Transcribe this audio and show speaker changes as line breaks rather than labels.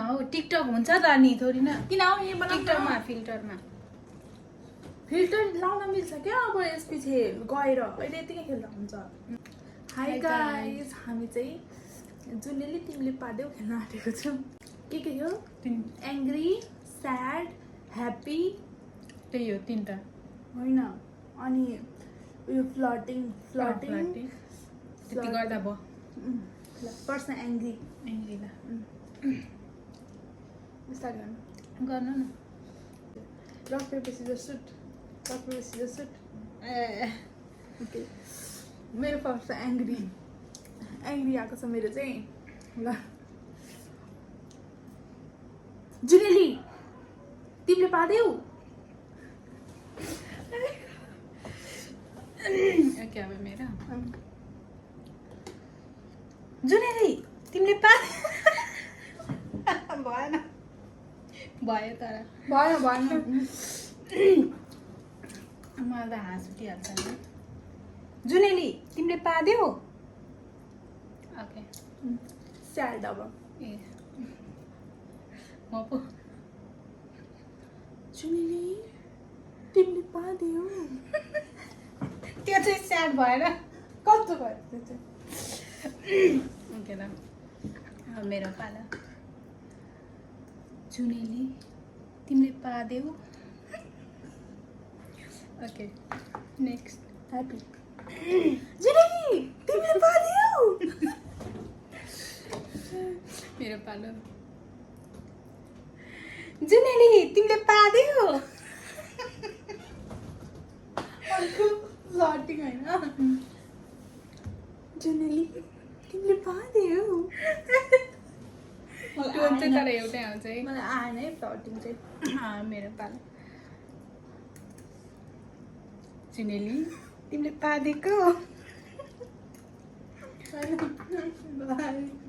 हो टिकटक हुन्छ त नि थोरै न
किन आउने
टिकटकमा फिल्टरमा
फिल्टर लाउन मिल्छ क्या अब यसपछि गएर अहिले यतिकै खेल्दा हुन्छ हाई
Hi
गाइस हामी चाहिँ जुनेली तिमीले पादेऊ खेल्न आँटेको छौँ के हो एङ्ग्री स्याड ह्याप्पी
त्यही हो तीनटा
होइन अनि उयो फ्लटिङ
त्यति गर्दा भयो
पर्सन एङ्ग्री
एङ्ग्रीला
स्टार्ट
गर्नु न
rock paper scissor shoot okay मेरो फर्स्ट एङ्ग्री आएको छ मेरो चाहिँ ल जुनेली तिमीले पादेऊ
ओके अब मेरो
जुनेली
तिमीले भएन भयो तर
भएन
मलाई त हाँस उठिहाल्छ नि जुनेली तिमीले पादेऊ ओके
स्याड अब
ए म पो
जुनेली तिमीले पादेऊ
त्यो चाहिँ स्याड भएर
कस्तो भयो त्यो चाहिँ
ओके ल अब मेरो पाला जुनेली तिमीले पादेऊ ओके नेक्स्ट
ह्याप्पी जुनेली तिमीले पादेऊ
मेरो पालो जुनेली तिमीले पादेऊ
फ्लटिङ होइन जुनेली तिमीले पादेऊ
टोन चाहिँ तर एउटै आउँछ है
मलाई आएन है फ्लटिङ चाहिँ
मेरो पालो जुनेली तिमीले पादेको
बाई